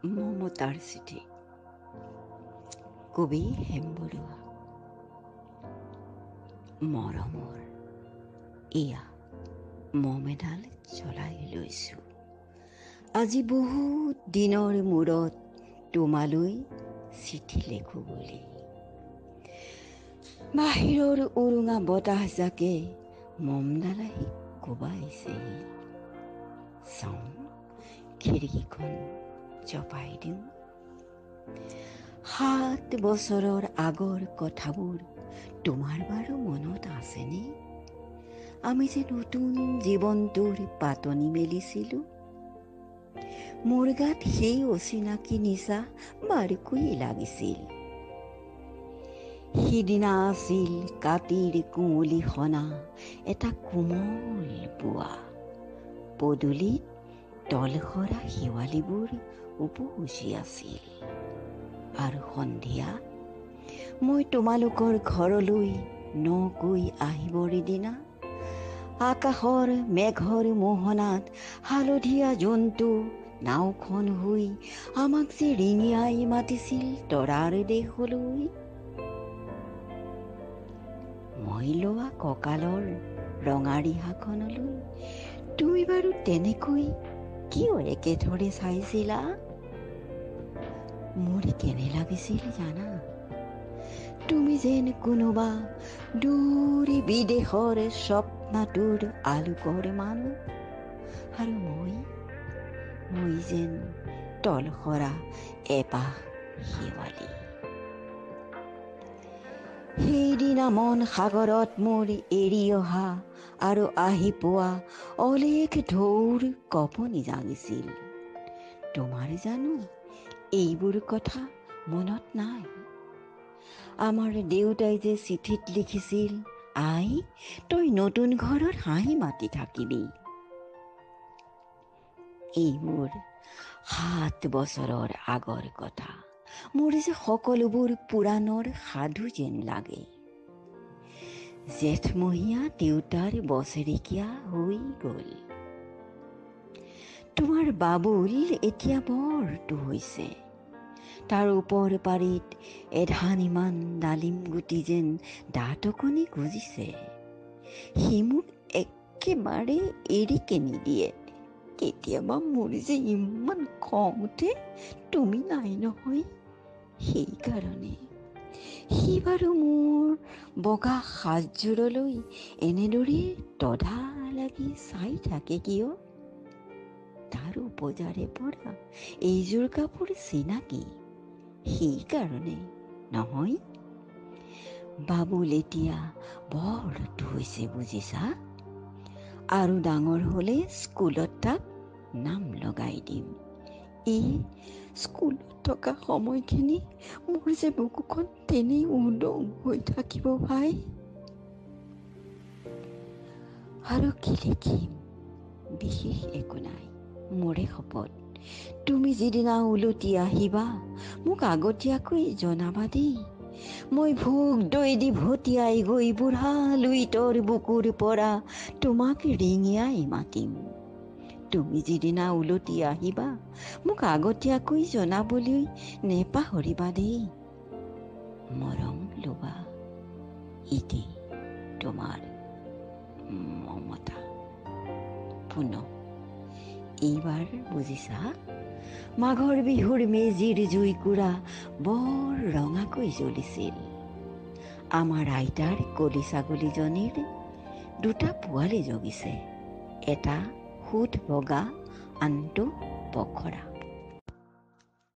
মমতাৰ চিঠি। কবি হেম বৰুৱা। মৰমৰ এয়া মম এডাল জ্বলাই লৈছো, আজি বহুত দিনৰ মূৰত তোমালৈ চিঠি লেখো বুলি। বাহিৰৰ উৰুঙা বতাহজাকে মমডাল আহি কোবাইছেহি। চাওঁ খিৰিকীখন জপাই দিওঁ। 7 বছৰৰ আগৰ কথাবোৰ তোমাৰ বাৰু মনত আছেনে? আমি যে নতুন জীৱনটোৰ পাতনি মেলিছিলো। মোৰ গাত সেই অচিনাকি নিচা বাৰুকৈ লাগিছিল। সিদিনা আছিল কাতিৰ কুঁৱলী সনা এটা কোমল পুৱা। পদূলিত তলসৰা শেৱালিবোৰ উপচি আছিল। আৰু সন্ধিয়া মই তোমালোকৰ ঘৰলৈ নকৈ আহিবৰ দিনা আকাশৰ মেঘৰ মোহনাত হালধীয়া জন্তু নাওখন হৈ আমাক যে ৰিঙিয়াই মাতিছিল তৰাৰ দেশলৈ। মই লোৱা কঁকালৰ ৰঙা ৰিহাখনলৈ তুমি বাৰু তেনেকৈ কিয় একেথৰে চাইছিলা? মোৰ কেনে লাগিছিল জানা? তুমি যেন কোনোবা দূৰ বিদেশৰ স্বপ্নাতুৰ আলোকৰ মানুহ, আৰু মই যেন তলসৰা এপাহ শেৱালি। সেইদিনা মন সাগৰত মোৰ এৰি অহা আৰু আহি পোৱা অলেখ ঢৌৰ কঁপনি জাগিছিল। তোমাৰ জানো এইবোৰ কথা মনত নাই? আমাৰ দেউতাই যে চিঠিত লিখিছিল, আই তই নতুন ঘৰত হাঁহি মাতি থাকিবি। এইবোৰ 7 বছৰৰ আগৰ কথা। মোৰ যে সকলোবোৰ পুৰাণৰ সাধু যেন লাগে। জেঠমহীয়া দেউতাৰ বছৰেকীয়া হৈ গ'ল। তোমাৰ বাবুল এতিয়া বৰটো হৈছে। তাৰ ওপৰ পাৰিত এধানিমান ডালিম গুটি যেন দাঁতকনি গজিছে। সি মোক একেবাৰে এৰিকে নিদিয়ে। কেতিয়াবা মোৰ যে ইমান খং উঠে, তুমি নাই নহয় সেইকাৰণে। সি বাৰু মোৰ বগা সাজযোৰলৈ এনেদৰে তধা লাগি চাই থাকে কিয়? তাৰ উপজাৰে পৰা এইযোৰ কাপোৰ চিনাকি সেইকাৰণে নহয়। বাবুল এতিয়া বৰটো হৈছে বুজিছা। আৰু ডাঙৰ হলে স্কুলত তাক নাম লগাই দিম। এই স্কুলত থকা সময়খিনি মোৰ যে বুকুখন তেনেই উদং হৈ থাকিব ভাই। আৰু কি লিখিম? বিশেষ একো নাই, মোৰে শপত। তুমি যিদিনা উলটি আহিবা মোক আগতীয়াকৈ জনাবা দেই। মই ভোগ দৈ দি ভটিয়াই গৈ বুঢ়া লুইতৰ বুকুৰ পৰা তোমাক ৰিঙিয়াই মাতিম। তুমি যিদিনা উলটি আহিবা মোক আগতীয়াকৈ জনাবলৈ নেপাহৰিবা দেই। মৰম লোবা, ইতি তোমাৰ মমতা। পুনঃ এইবাৰ বুজিছা, মাঘৰ বিহুৰ মেজিৰ জুইকুৰা বৰ ৰঙাকৈ জ্বলিছিল। আমাৰ আইতাৰ কলি ছাগলীজনীৰ 2টা পোৱালি জগিছে। এটা সুত বগা, আনটো পখৰা।